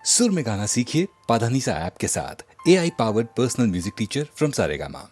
सुर में गाना सीखिए पाधानीसा ऐप के साथ AI powered personal music teacher from Saregama.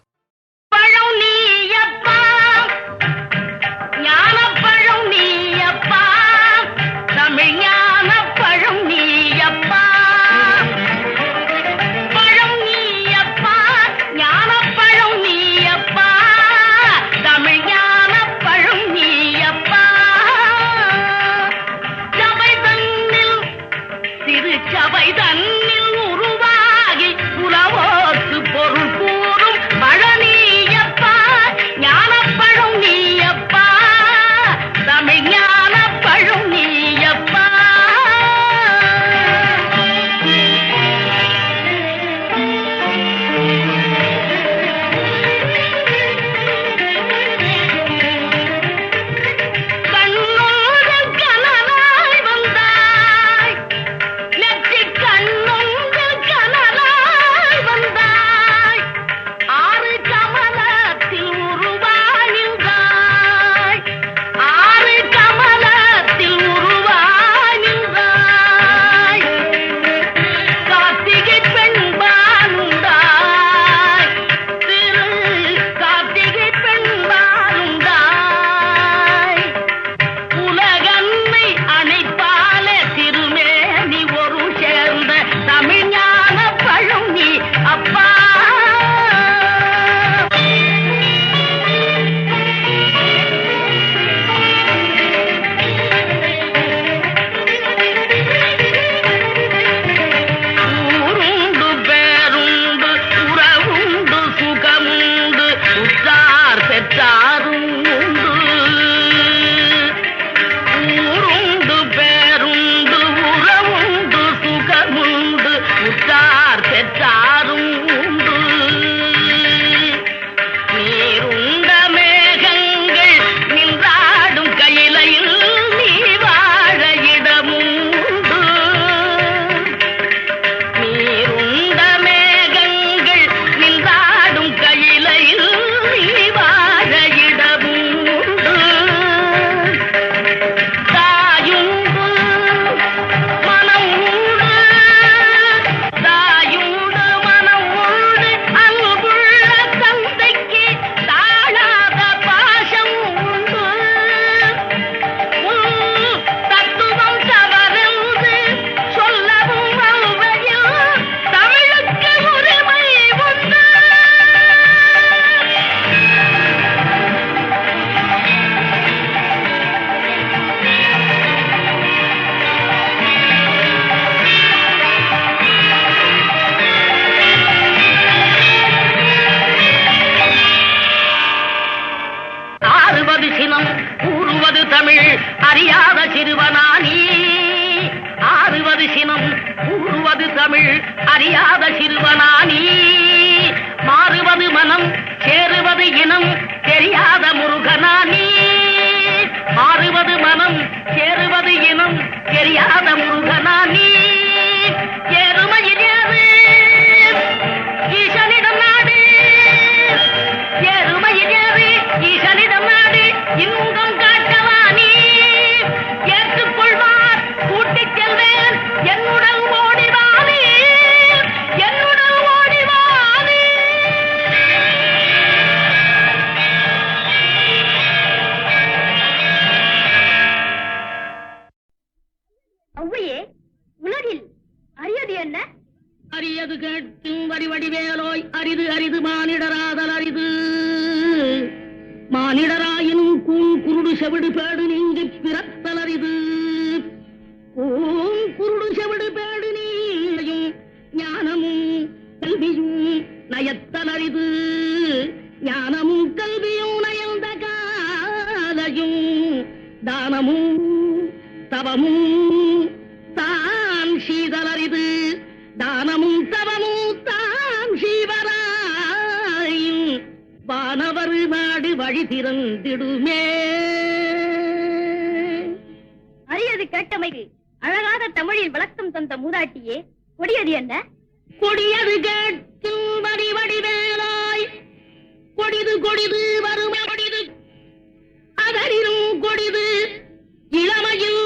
இளமையில்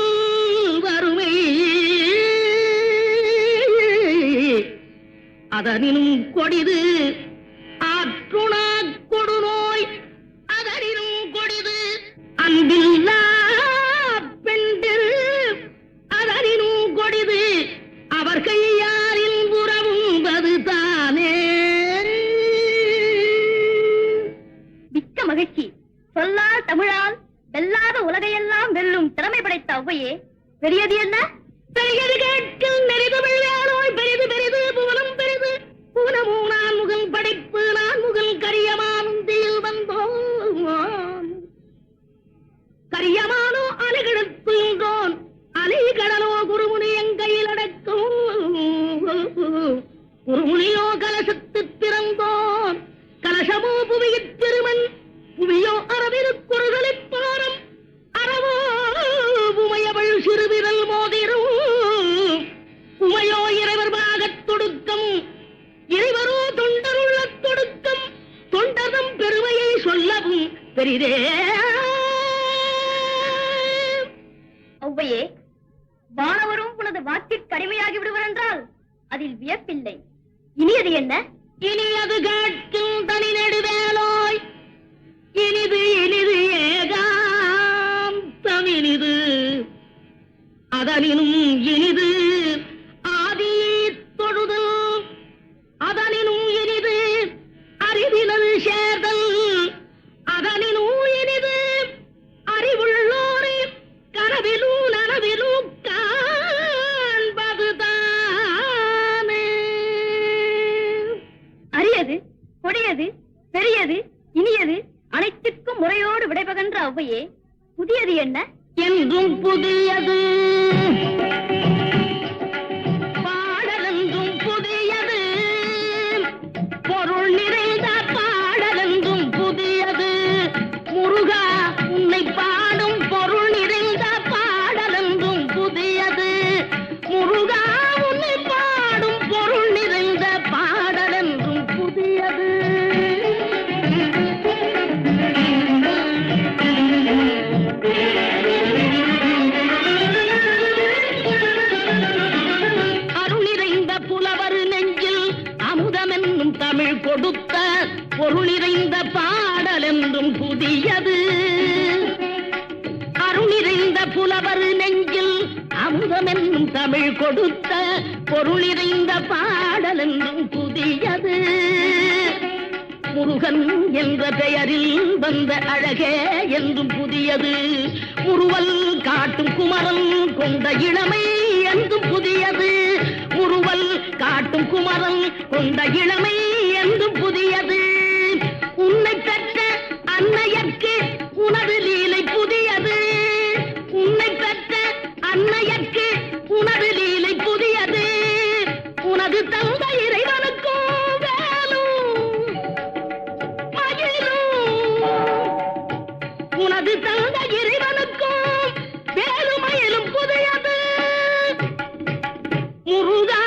வறுமை அதனினும் கொடிது ஆற்றுணா கொடுநோய், அதனினும் கொடிது அன்பில்லா பெண்டில், அதனினும் கொடிது அவர் கையாரில் புறவும்பது தானே. மிக்க மகிழ்ச்சி. சொல்லால் தமிழால் வெல்லாத உலகையெல்லாம் வெல்லும் திறமை படைத்த ஔவையே, பெரியது என்ன? பெரியது கேட்கில் நெறிதமிழ் வேலோய், பெரிது பெரிது புவனம் பெரிது புவனமோ நான் முகல் படைப்பு, நான் முகல் கரியமானும் தீயில் வந்தோம். கரியமானோ அலைகடத்துன்றோன், அலை கடலோ குருமுனி எங்கையில் அடக்கும். குருமுனியோ கலசத்து பிறந்தோன், கலசமோ புவியிற் திருமண், புவியோ அரவிருக்குறுதலிப் பாரம், அறவோ உமையவள் சிறுவிரல் மோதிரும். உமையோ இறைவர் பாகத் தொடுக்கம், இறைவரோ தொண்டருள்ள தொடுக்கம், தொண்டரும் பெருமையை சொல்லவும் பெரிதே. ஔவையே, வானவரும் உனது வாக்கிற்கு அடிமையாகி விடுவர் என்றால் அதில் வியப்பில்லை. இனியது என்ன? இனியது கேட்கும் தனி நெடுவேலோய், இனிது இனிது ஏகாந்தம் இனிது, அதனினும் இனிது ஆதி தொழுதல், அதனினும் இனிது அறிவினல் சேர்தல், அதனினும் இனிது அறிவுள்ளோரை கனவிலும் நனவிலும் காண்பதுதானே. அரியது, கொடியது, பெரியது, இனியது, அனைத்துக்கும் முறையோடு விடைபகன்ற ஔவையே, புதியது என்ன? என்றும் புதியது பாடலென்றும் புதியது, பொருள் நிறைந்த பாடலென்றும் புதியது. முருகா உன்னை பாடும் பொருள் நிறைந்த பாடலென்றும் புதியது. முருகா உன்னை பாடும் பொருள் நிறைந்த பாடலென்றும் புதியது. தமிழ் கொடுத்த பொருள் நிறைந்த பாடல் என்றும் புதியது. அருள் நிறைந்த புலவர் நெஞ்சில் அமுதம் என்னும் தமிழ் கொடுத்த பொருள் நிறைந்த பாடல் என்றும் புதியது. முருகன் என்ற பெயரில் வந்த அழகே என்றும் புதியது. முறுவல் காட்டும் குமரன் கொண்ட இளமை என்றும் புதியது. முறுவல் காட்டும் குமரன் கொண்ட இளமை என்றும் புதியது. உன்னை பெற்ற அன்னையர்க்கு உனது லீலை புதியது. உன்னை பெற்ற அன்னையர்க்கு உனது லீலை புதியது. உனது தந்தை இறைவனுக்கும் வேலும் மகிழும். உனது தந்தை இறைவனுக்கும் வேலுமயிலும் புதியது. முருகா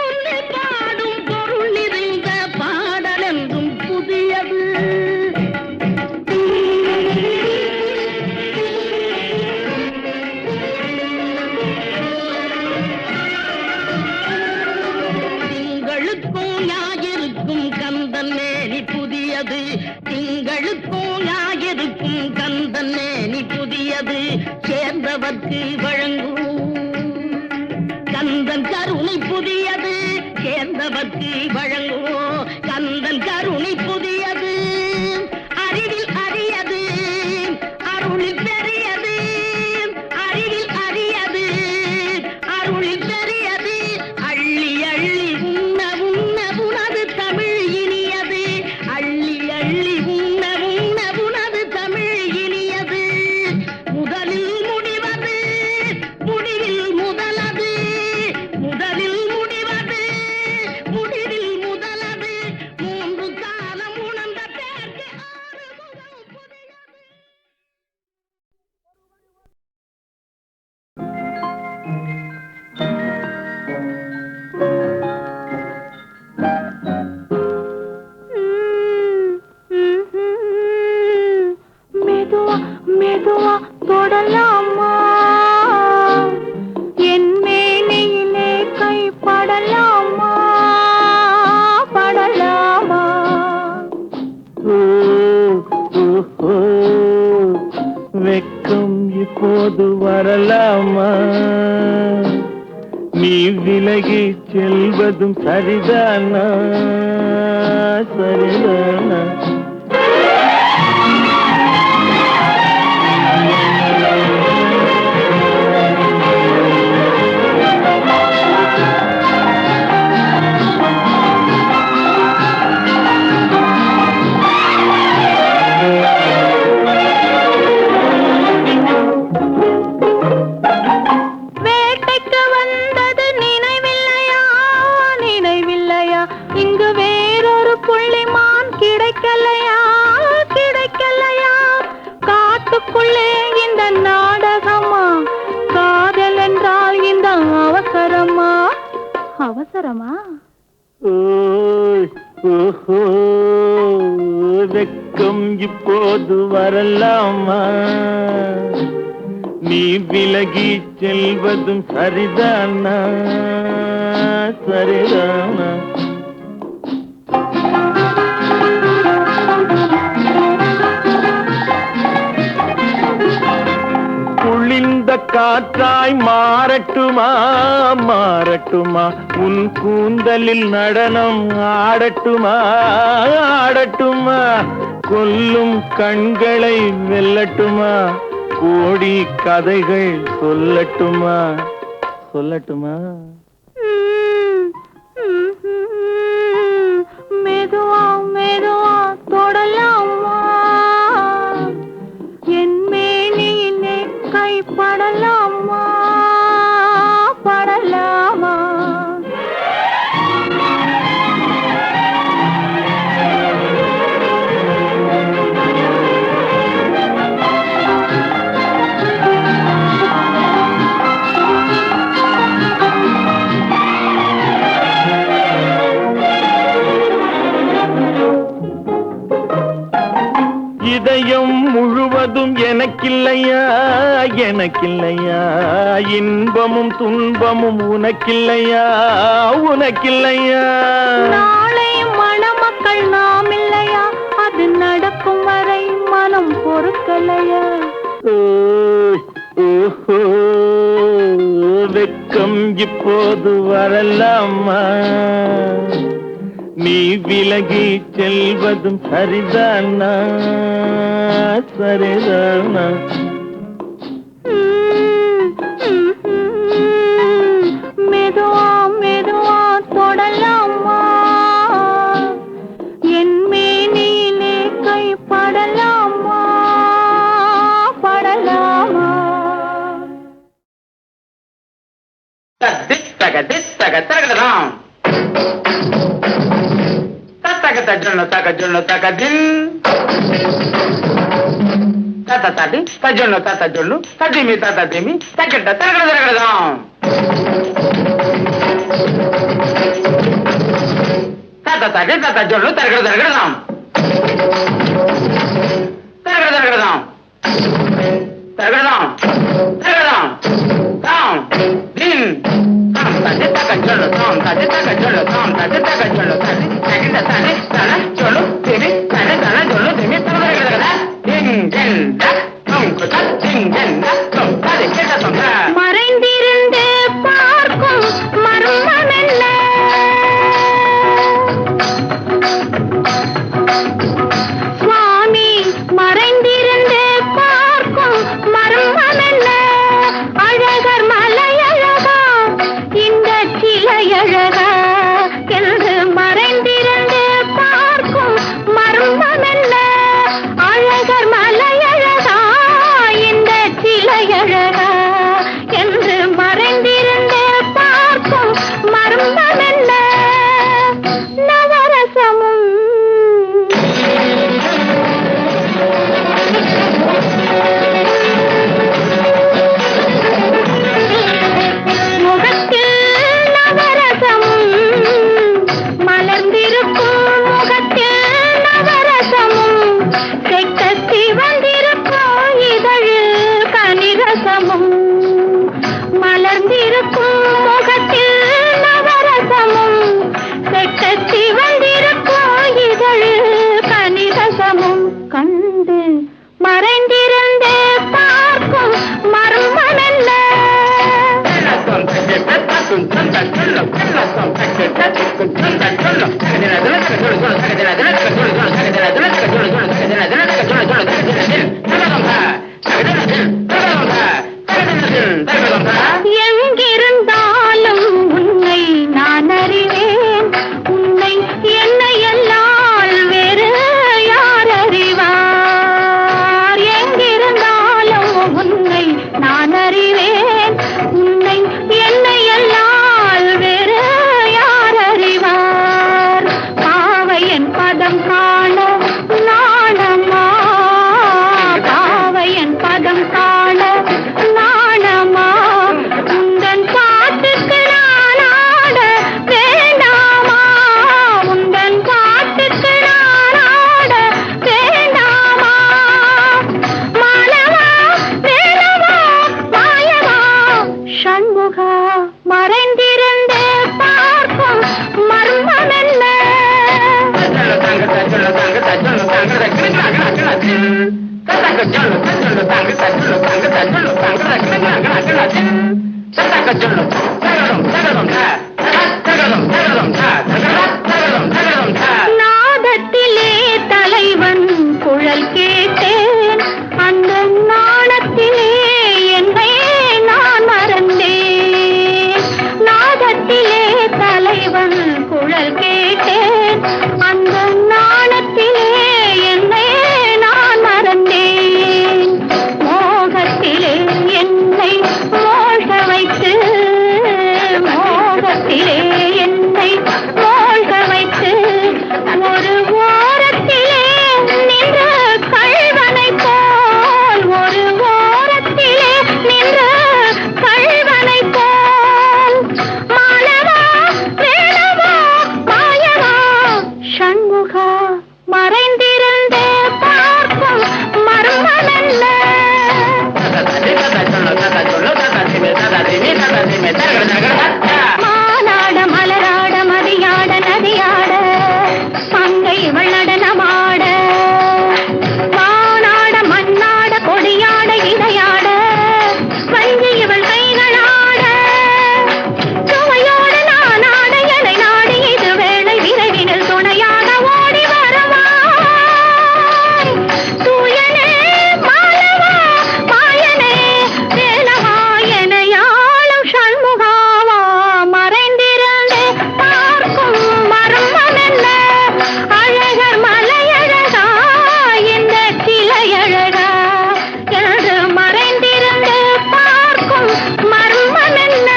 உன்னை பாடும் பொருள் நிறைந்த பாடல் என்றும் புதியது. திங்களுக்கும் ஞாயிறுக்கும் கந்தன் மேனி புதியது. திங்களுக்கும் ஞாயிறுக்கும் கந்தன் மேனி புதியது. சேர்ந்தவர்க்கு வழங்கும் கந்தன் கருணை புதியது. சேர்ந்தவர்க்கு வழங்குவோம் கந்தன் கருணை புதியது. அறிவில் அரியது, அருளில் பெரியது. அறிவில் அரியது, அருளில் பெரியது. அள்ளி அள்ளி உண்ண உண்ண உனது தமிழ் இனியது. அள்ளி அள்ளி உண்ண உண்ண உனது தமிழ் இனியது. முதலில் முடிவது, முடிவில் முதலது. முதலில் முடிவது, முடிவில் முதலது. மூன்று காலம் உணர்ந்த பேர்க்கு ஆறுமுகம் புதியது. மெதுவா மெதுவா தொடலாமா, என் மேனியிலே கைப்படலாமா, வரலாமா? நீ விலகி செல்வதும் சரிதானா? சரிதானா? வேட்டைக்கு வந்தது நினைவில்லையா? நினைவில்லையா? இங்கு வேறொரு புள்ளிமான் கிடைக்கலையா? கிடைக்கலையா? காட்டுக்குள்ளே இந்த நாடகமா? காதல் என்றால் இந்த அவசரமா? அவசரமா? ஓய், ஓஹோ, வெட்கம் இப்போது வரலாமா? நீ விலகி செல்வதும் சரிதானா? சரிதானா? குளிர்ந்த காற்றாய் மாறட்டுமா? மாறட்டுமா? உன் கூந்தலில் நடனம் ஆடட்டுமா? ஆடட்டுமா? கொல்லும் கண்களை வெல்லட்டுமா? கோடி கதைகள் சொல்லட்டுமா? சொல்லட்டுமா? மெதுவா மெதுவா தொடலாமா? என் மேனியிலே கைப்படலாமா? படலாமா? இதயம் முழுவதும் எனக்கில்லையா? எனக்கில்லையா? இன்பமும் துன்பமும் உனக்கில்லையா? உனக்கில்லையா? நாளை மணமக்கள் நாம் இல்லையா? அது நடக்கும் வரை மனம் பொறுக்கலையா? ஓய், ஓஹோ, வெட்கம் இப்போது வரலாமா? நீ விலகி செல்வதும் சரிதானா? சரிதானா? மெதுவா மெதுவா தொடலாமா? என் மேனியிலே கைப்படலாமா? படலாமா? தகதகதகதகதகதகதம். தகதகதஜொன்ன தகஜொன்ன தகதின். ததததி தஜொன்ன ததஜொன்னு ததிமி தததிமி தகட தகதகதகதம். ததததி ததஜொன்னு தகதகதகதம். தகதகதகதம். தகதம். தகதம். தாம். தின். ததி தகஜொன்னு தாம் ததி தகஜொன்னு தாம் ததி தகஜொன்னு ததி தகிட ததி தன ஜொன்னு திமி தன தன ஜொன்னு திமி தகதகதகத. தின் தின் த தும் குத தின் தின் த தும் ததி கிட தும் த. மறைந்திருந்து பார்க்கும் மர்மம் என்ன? சுவாமி மறைந்திருந்து பார்க்கும் மர்மம் என்ன? அழகர் மலையழகா இந்த சிலையழகா என்று மறைந்திருந்து பார்க்கும் மர்மம் என்ன? அழகர் மலையழகா இந்த சிலையழகா என்று மறைந்திருந்து பார்க்கும் மர்மம் என்ன? நவரசமும் முகத்தில் நவரசமும் எங்கிருந்தாலும் உன்னை நான் அறிவேன். உன்னை என்னை எல்லால் வேறு யார் அறிவார்? எங்கிருந்தாலும் உன்னை நான் அறிவேன். உன்னை என்னை எல்லால் வேறு யார் அறிவார்? பாவையன் பதம் காண நாணமா? பாவையன் பதம் காண நாணமா? உந்தன் பாட்டுக்கு நான் ஆட வேண்டாமா? உந்தன் பாட்டுக்கு நான் ஆட வேண்டாமா? மாலவா வேலவா மாயவா சண்முகா மறைந்திருந்து பார்க்கும் மர்மம் என்ன? நாதத்திலே தலைவன் குழல் கேட்டேன். அந்த நாணத்திலே என்னை நான் மறந்தேன். நாதத்திலே தலைவன் குழல் கேட்டேன். அந்த நாணத்திலே என்னை நான் மறந்தேன். மோகத்திலே என்னை மோக வைத்து, மோகத்திலே என்னை மோக வைத்து ஒரு ஓரத்திலே நின்ற கள்வனை போல், ஒரு ஓரத்திலே நின்ற கள்வனை போல். மாலவா வேலவா மாயவா சண்முகா மறைந்திருந்து பார்க்கும் மர்மம் என்ன? மானாட மலராட மதியாட நதியாட மங்கை இவள் நடனமாட. வானாட மண்ணாட கொடியாட இதையாட வஞ்சி இவள் கைகளாட. சுவையோடு நான் ஆட எனை நாடி இது வேளை விரைவினில் துணையாக ஓடி வருவாய். தூயனே மாலவா மாயனே வேலவா எனையாளும் சண்முகாவா மறைந்திருந்து பார்க்கும் மர்மம் என்ன? அழகர் மலையழகா இந்த சிலையழகா என்று மறைந்திருந்து பார்க்கும் மர்மம் என்ன?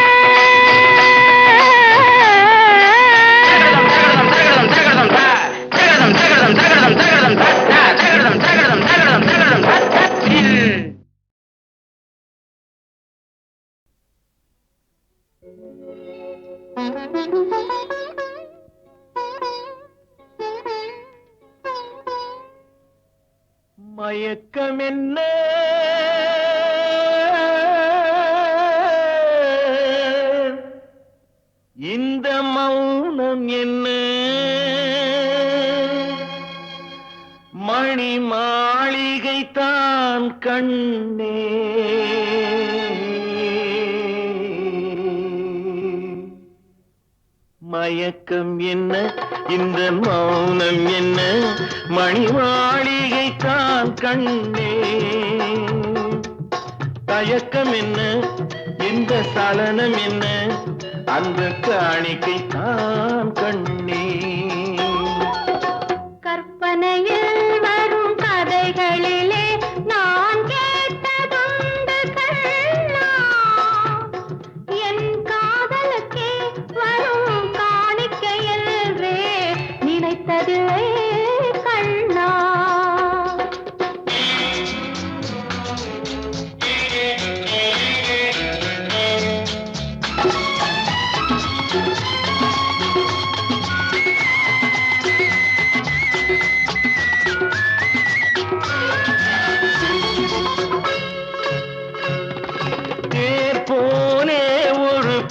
மயக்கம் என்ன இந்த மௌனம் என்ன? மணி மாளிகை தான் கண்ணே. மயக்கம் என்ன இந்த மௌனம் என்ன? மணி மாளிகை தான் கண்ணே. தயக்கம் என்ன இந்த சலனம் என்ன? அந்த காணிக்கை தான் கண்ணே. கற்பனையில் வரும் கதைகளிலே நான் கேட்டதுண்டு கண்ணா. என் காதலுக்கே வரும் காணிக்கையல்வே நினைத்தது கண்ணா.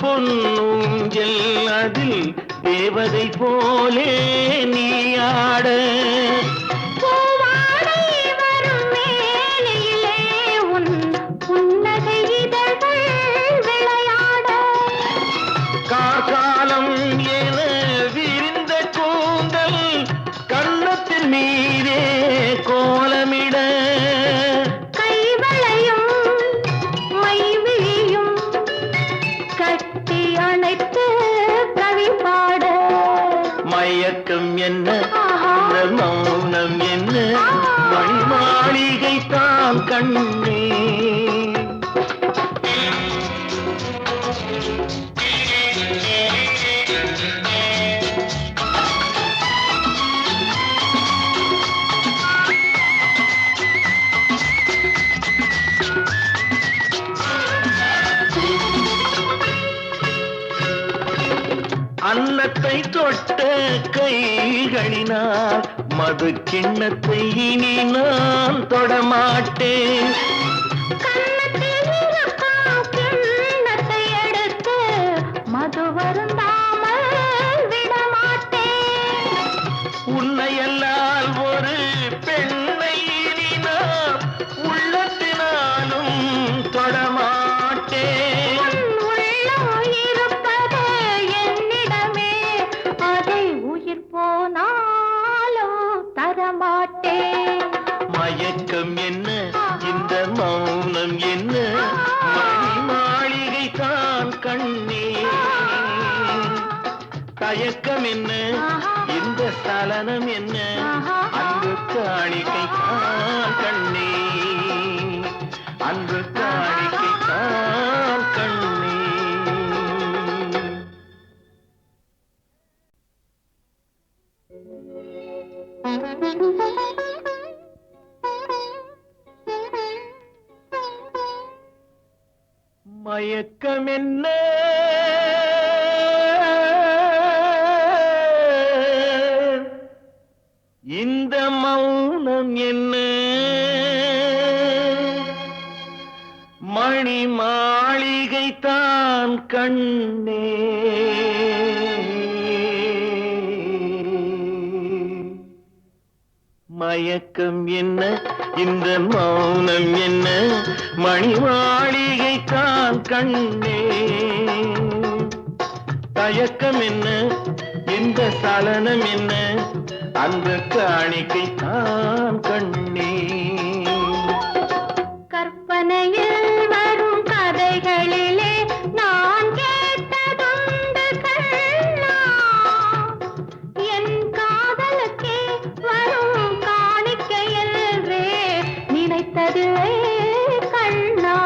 பொன்னூஞ்சல் அதில் தேவதை போலே நீ ஆட. பூவாடை வரும் மேனியிலே உன் புன்னகை இதழ்கள் விளையாட. காக்கா மயக்கம் என்ன இந்த மௌனம் என்ன மணி மாளிகை தான் கண்ணே அன்னத்தை தொட்ட கைகளினால் மது கிண்ணத்தை இனி நான் தொடமாட்டேன் கிண்ணத்தை எடுத்து மது வருந்தாமல் விடமாட்டேன் உன்னையல்லால் ஒரு பெண்ணை இனி நான் உள்ளத்தினாலும் தொடமாட்டேன் மயக்கம் என்ன இந்த மௌனம் என்ன மணி மாளிகை தான் கண்ணே தயக்கம் என்ன இந்த சலனம் என்ன அன்பு காணிக்கை தான் கண்ணே அன்பு காணிக்கை தான் கண்ணே மயக்கம் என்ன இந்த மௌனம் என்ன மணி மாளிகை தான் கண்ணே மயக்கம் என்ன இந்த மௌனம் என்ன மணி மாளிகை தான் கண்ணே தயக்கம் என்ன இந்த சலனம் என்ன அந்த காணிக்கை தான் கண்ணே கற்பனையில் வரும் கதைகளிலே நான் கேட்டதுண்டு கண்ணா என் காதலுக்கே வரும் காணிக்கையல்வே நினைத்தது கண்ணா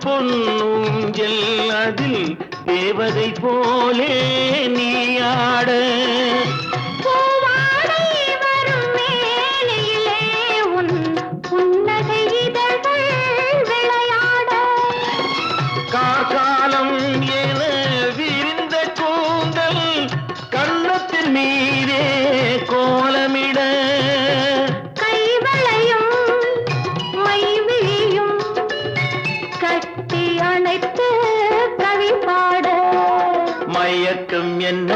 பொன்னூஞ்சல் அதில் தேவதை போலே நீ ஆட பூவாடை வரும் மேலையிலே உன் புன்னகை இதழ்கள் விளையாட காலம் என விரிந்த கூந்தல் கன்னத்தின் மீதே கோலமிட கைவளையும் மைவிழியும் கட்டி அணைத்து கவி பாட மயக்கம் என்ன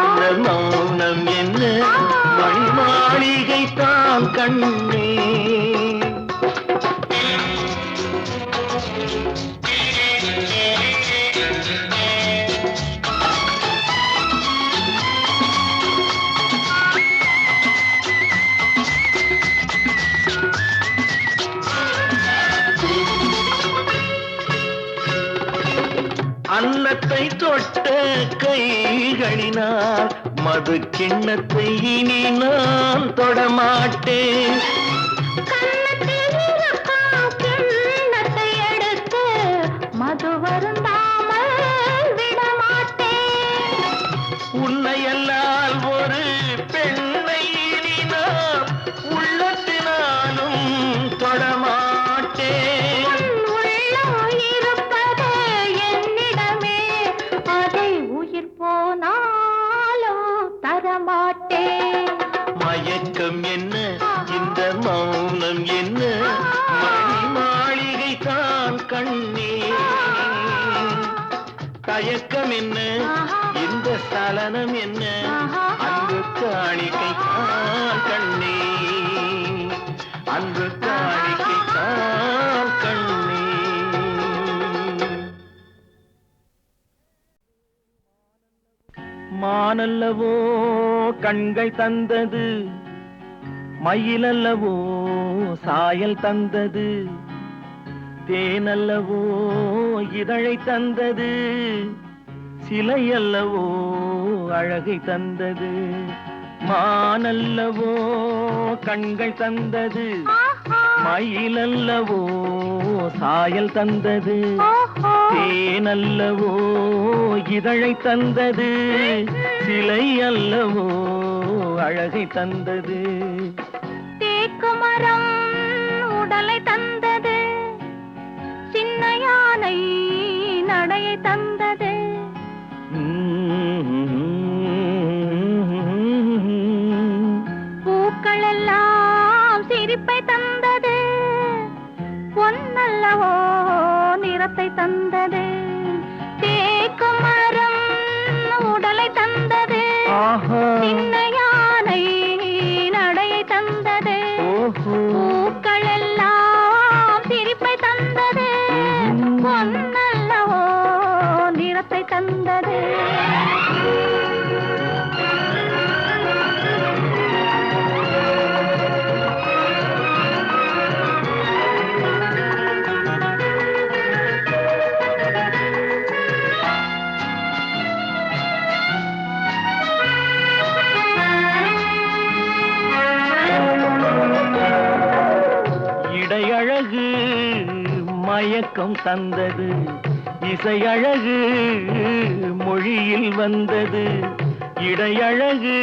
இந்த மௌனம் என்ன மணி மாளிகை தான் கண்ணே அன்னத்தை தொட்ட கைகளினால் மது கிண்ணத்தை இனி நான் தொடமாட்டேன் கிண்ணத்தை எடுத்து மது வருந்தாமல் விடமாட்டேன் உன்னையல்லால் ஒரு பெண்ணை இனி நான் உள்ளத்தினாலும் தொடமாட்டேன் மயக்கம் என்ன இந்த மௌனம் என்ன மணி மாளிகை தான் கண்ணே தயக்கம் என்ன இந்த சலனம் என்ன அன்பு காணிக்கை தான் கண்ணே அன்பு காணிக்கை தான் கண்ணே மானல்லவோ கண்கள் தந்தது, மயிலல்லவோ சாயல் தந்தது, தேனல்லவோ இதழை தந்தது, சிலையல்லவோ அழகை தந்தது. மானல்லவோ கண்கள் தந்தது, மயிலல்லவோ சாயல் தந்தது, தேனல்லவோ இதழை தந்தது, சிலை அல்லவோ அழகை தந்தது. தேக்கு மரம் உடலை தந்தது, சின்ன யானை நடையை தந்தது. பூக்கள் எல்லாம் சிரிப்பை தந்தது, பொன்னல்லவோ நிறத்தை தந்தது. தேக்கு மரம் உடலை தந்தது, சின்ன யானை நடையை தந்தது. பூக்கள் எல்லாம் சிரிப்பை தந்தது, பொன்னல்லவோ நிறத்தை தந்தது. இடையழகு மயக்கம் தந்தது, இசையழகு மொழியில் வந்தது. இடையழகு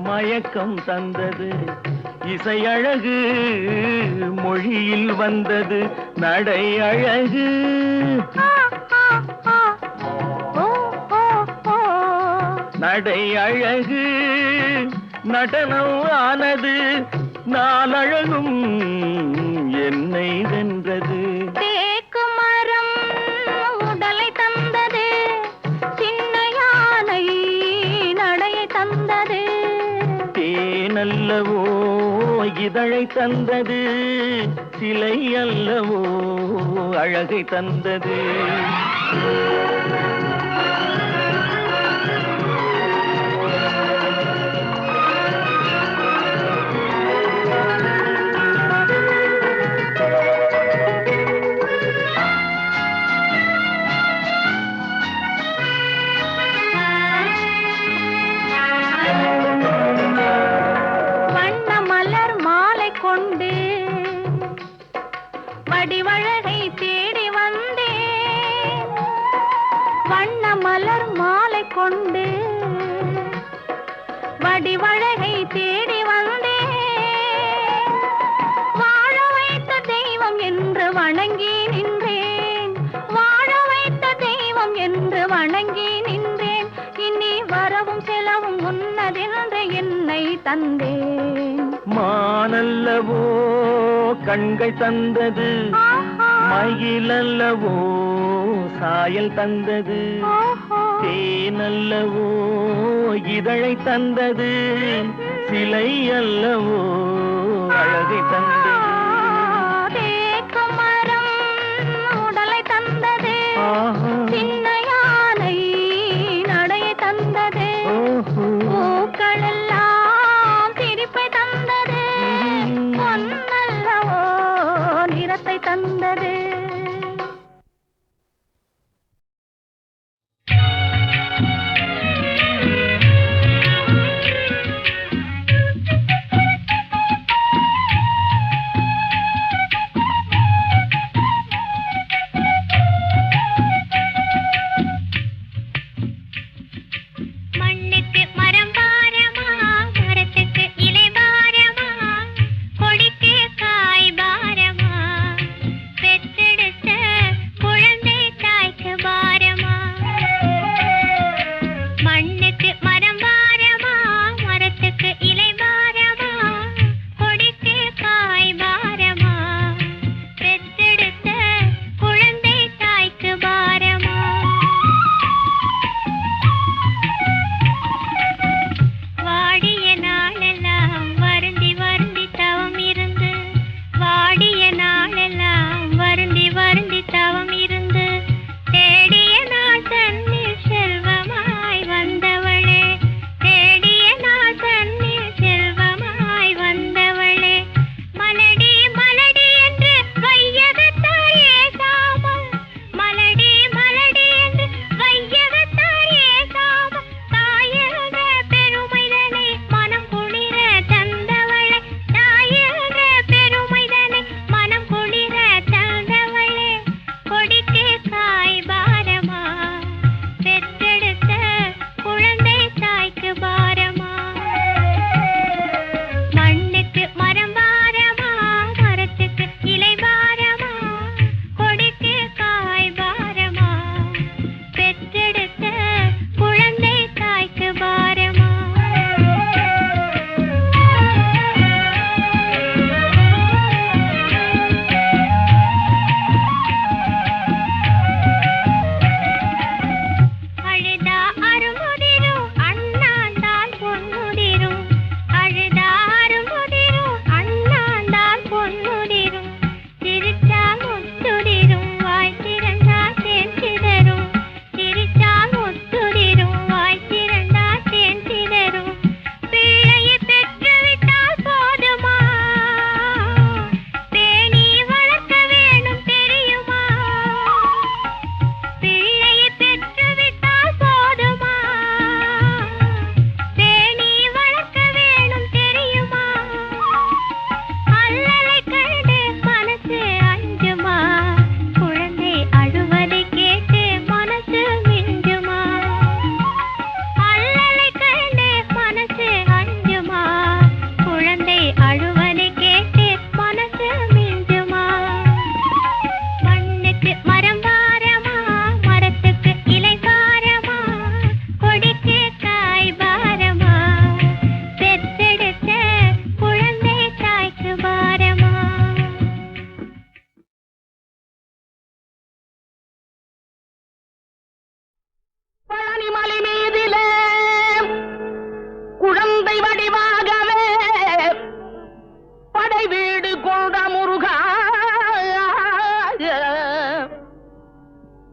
மயக்கம் தந்தது, இசையழகு மொழியில் வந்தது. நடை அழகு நடை அழகு நடனம் ஆனது, நாளழகும் என்னை வென்றது. தேக்கு மரம் உடலை தந்தது, சின்ன யானை நடையை தந்தது. தேனல்லவோ இதழை தந்தது, சிலை அல்லவோ அழகை தந்தது. வடிவழகை தேடி வந்தேன், வண்ண மலர் மாலை கொண்டு வடிவழகை தேடி வந்தேன். வாழ வைத்த தெய்வம் என்று வணங்கி நின்றேன், வாழ வைத்த தெய்வம் என்று வணங்கி நின்றேன். இனி வரவும் செலவும் உன்னதென்று என்னை தந்தேன். மானல்லவோ கண்கள் தந்தது, மயிலல்லவோ சாயல் தந்தது, தேனல்லவோ இதழை தந்தது, சிலை அல்லவோ அழகை தந்தது. தேக்கு மரம் உடலை தந்தது, சின்ன யானை நடையை தந்தது. பூக்கள் எல்லாம் சிரிப்பை தந்தது, பொன்னல்லவோ நிறத்தை தந்தது. மண்ணுக்கு மரம் பாரமா, மரத்துக்கு இலை பாரமா, கொடிக்கு காய் பாரமா, பெற்ற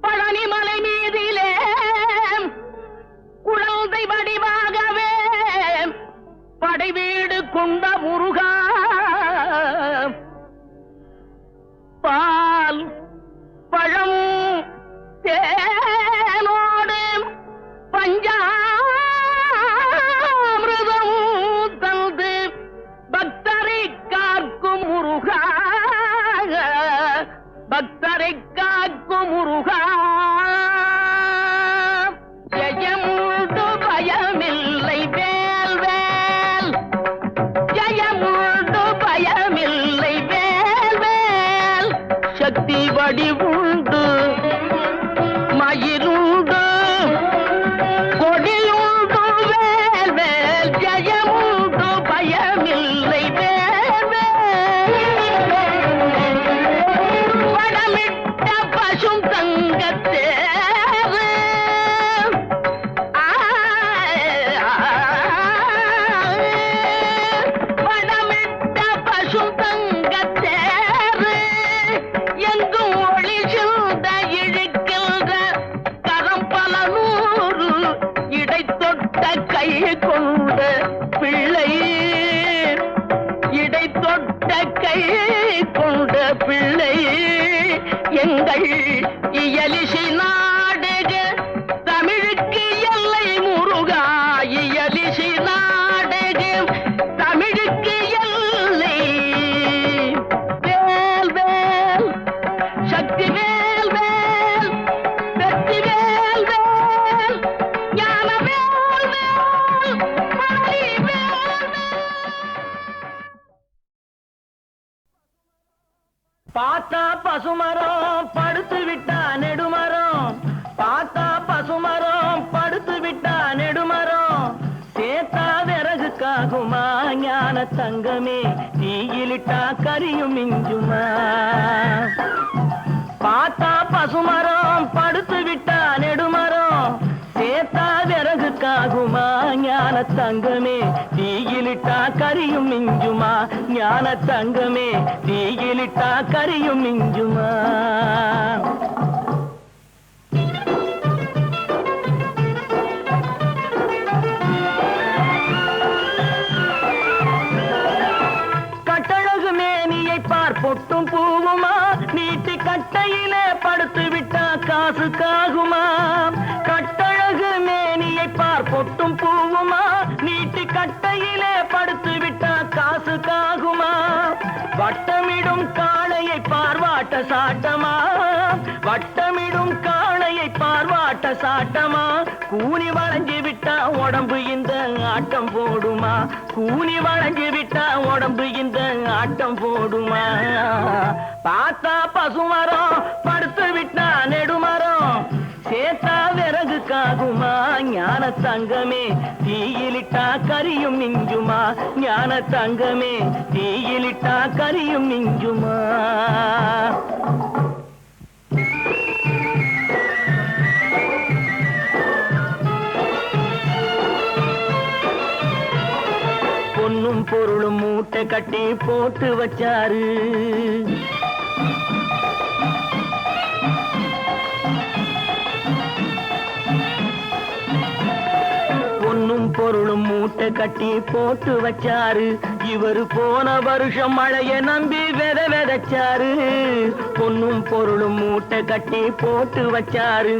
பழனிமலை மீதிலே குழந்தை வடிவாகவே படைவீடு கொண்ட முருகா பால் பழம் தேனோடு பஞ்சாமிர்தம் தந்து பக்தரை காக்கும் முருகா பக்தரை காக்கும் முருகா ஜெயமுண்டு பயமில்லை வேல் வேல் ஜெயமுண்டு பயமில்லை வேல் வேல் சக்தி வடிவுண்டு மயிருண்டு கொடியுண்டு வேல் வேல் ஜெயமுண்டு பயமில்லை வேல் வேல் வடமிட்ட பசும் தங்கத்தேரு வடமிட்ட பசும் தங்கத்தேரு எங்கும் ஒளி சிந்த இழுக்கின்ற கரம் பல நூறு இடை தொட்ட கை கொண்ட பிள்ளை இடை தொட்ட கை கொண்ட பிள்ளை எங்கள் இயலிசி நாடுக தமிழுக்கு எல்லை முருகா இயலிசி நாடுக தமிழுக்கு எல்லை வேல் வேல் சக்தி வேல் வேல் வெற்றி வேல் வேல் ஞான வேல் வேல் பழனி வேல் வேல். பார்த்தா பசுமரம் படுத்து விட்டா நெடுமரம் பார்த்தா பசுமரம் படுத்து விட்டா நெடுமரம் சேத்தா விறகுக்காகுமா ஞான தங்கமே தீயிலிட்டா கரியும் மிஞ்சுமா பார்த்தா பசுமரம் படுத்து விட்டா நெடுமரம் சேத்தா விறகுக்காகுமா ஞான தங்கமே தீயிலிட்டா கரியும் மிஞ்சுமா ஞான தங்கமே தீயிலிட்டா கரியும் மிஞ்சுமா கட்டழகு மேனியை பார் பொட்டும் பூவுமா நீட்டி கட்டையிலே படுத்து விட்டா காசுக்காகுமா கட்டழகு மேனியை பார் பொட்டும் பூவுமா நீட்டி கட்டையிலே படுத்து விட்டா காசுக்காகுமா வட்டமிடும் காளையை பார்வாட்ட சாட்டமா வட்டமிடும் காளையை பார்வாட்ட சாட்டமா கூனி வளைஞ்சு விட்டா உடம்பு இந்த ஆட்டம் போடுமா கூனி வளைஞ்சு விட்டா உடம்பு இந்த ஆட்டம் போடுமா பார்த்தா பசுமரம் படுத்து விட்டா நெடுமரம் சேத்தா விறகுக்காகுமா ஞான தங்கமே தீயிலிட்டா கரியும் மிஞ்சுமா ஞான தங்கமே தீயிலிட்டா கரியும் மிஞ்சுமா பொன்னும் பொருளும் மூட்டை கட்டி போட்டு வச்சாரு பொன்னும் பொருளும் மூட்டை கட்டி போட்டு வச்சாரு இவரு போன வருஷம் மழைய நம்பி விதைச்சாரு பொன்னும் பொருளும் மூட்டை கட்டி போட்டு வச்சாரு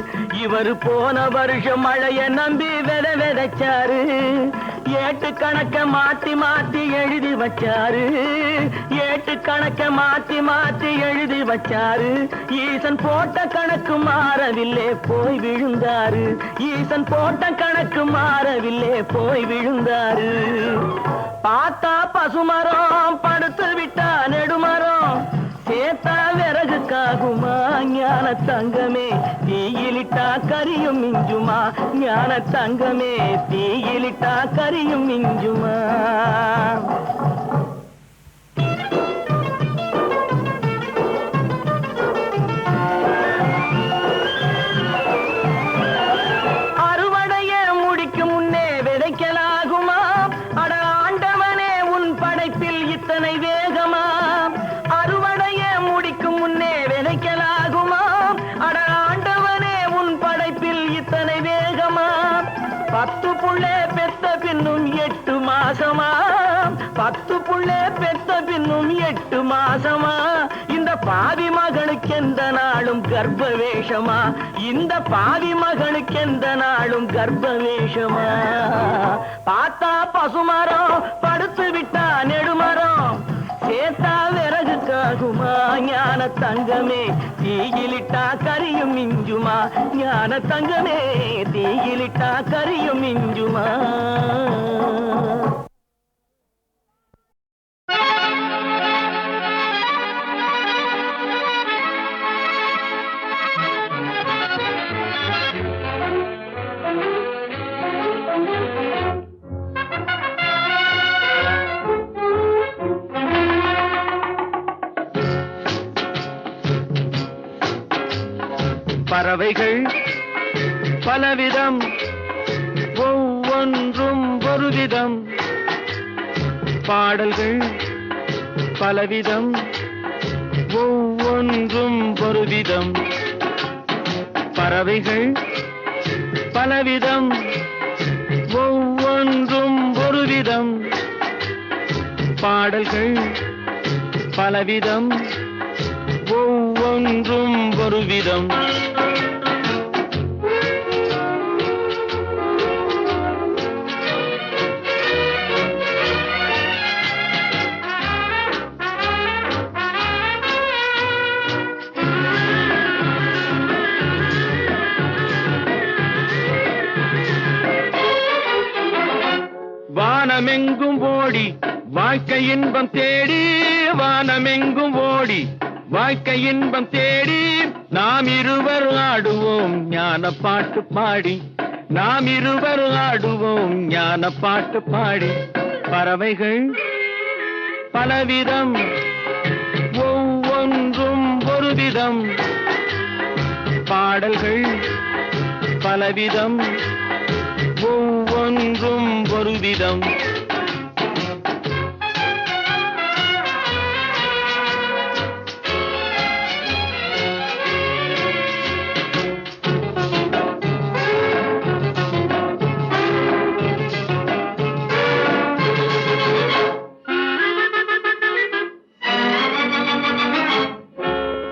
இவரு போன வருஷம் மழைய நம்பி விதைச்சாரு ஏட்டு கணக்க மாத்தி மாத்தி எழுதி வச்சாரு ஏட்டு கணக்க மாத்தி மாத்தி எழுதி வச்சாரு ஈசன் போட்ட கணக்கு மாறவில்லை போய் விழுந்தாரு ஈசன் போட்ட கணக்கு மாறவில்லை போய் விழுந்தாரு பார்த்தா பசுமரம் படுத்து விட்டா நெடுமரம் சேத்தா விறகுக்காகுமா ஞான தங்கமே தீயிலிட்டா கரியும் மிஞ்சுமா ஞான தங்கமே தீயிலிட்டா கரியும் மிஞ்சுமா அறுவடைய முடிக்கும் முன்னே விதைக்கலாகுமா அட ஆண்டவனே உன் படைப்பில் இத்தனை வேகமா அறுவடைய முடிக்கும் முன்னே விதைக்கலாம் 10 புள்ளே பெத்த பின்னும் 8 மாசமா 10 புள்ளே பெத்த பின்னும் 8 மாசமா இந்த பாவி மகனுக்கு எந்த நாளும் கர்ப்ப வேஷமா இந்த பாவி மகனுக்கு எந்த நாளும் கர்ப்ப வேஷமா பார்த்தா பசுமரம் படுத்து விட்டா நெடுமரம் சேத்தா விறகுக்காகுமா ஞான தங்கமே தீயிலிட்டா கரியும் மிஞ்சுமா ஞான தங்கமே தீயிலிட்டா கரியும் மிஞ்சுமா பறவைகள் பலவிதம் ஒவ்வொன்றும் ஒரு விதம் பாடல்கள் பலவிதம் ஒவ்வொன்றும் ஒரு விதம் பறவைகள் பலவிதம் ஒவ்வொன்றும் ஒரு விதம் பாடல்கள் பலவிதம் ஒவ்வொன்றும் ஒரு விதம் வானமெங்கும் ஓடி வாழ்க்கை இன்பம் தேடி வானமெங்கும் ஓடி வாழ்க்கை இன்பம் தேடி நாம் இருவர் ஆடுவோம் ஞான பாட்டு பாடி நாம் இருவர் ஆடுவோம் ஞான பாட்டு பாடி பறவைகள் பலவிதம் ஒவ்வொன்றும் ஒரு விதம் பாடல்கள் பலவிதம் ஒவ்வொன்றும் ஒரு விதம்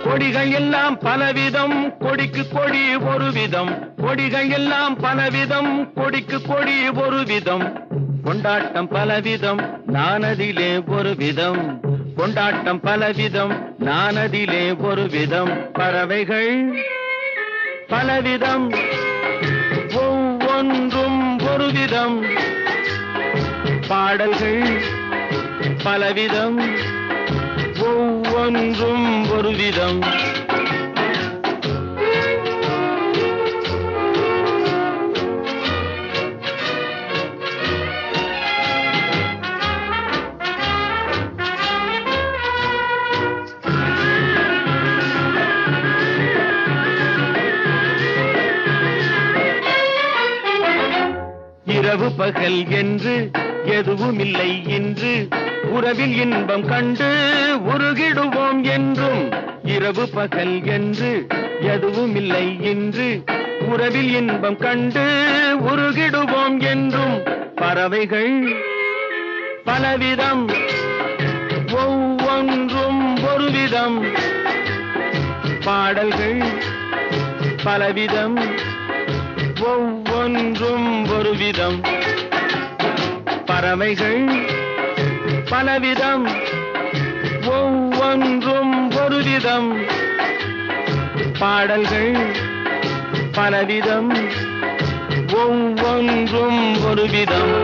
கொடிகள் எல்லாம் பலவிதம் கொடிக்கு கொடி ஒரு விதம் கொடிகள் எல்லாம் பலவிதம் கொடிக்கு கொடி ஒரு விதம் கொண்டாட்டம் பலவிதம் நானதிலே ஒரு விதம் கொண்டாட்டம் பலவிதம் நானதிலே ஒரு விதம் பறவைகள் பலவிதம் ஒவ்வொன்றும் ஒரு விதம் பாடல்கள் பலவிதம் ஒவ்வொன்றும் ஒரு விதம் இரவு பகல் என்று எதுவும் இல்லை என்று உறவில் இன்பம் கண்டு உருகிடுவோம் என்றும் இரவு பகல் என்று எதுவும் இல்லை என்று உறவில் இன்பம் கண்டு உருகிடுவோம் என்றும் பறவைகள் பலவிதம் ஒவ்வொன்றும் ஒரு விதம் பாடல்கள் பலவிதம் ஒவ்வொன்றும் ஒரு விதம் பறவைகள் பலவிதம் ஒவ்வொன்றும் ஒரு விதம் பாடல்கள் பலவிதம் ஒவ்வொன்றும் ஒரு விதம்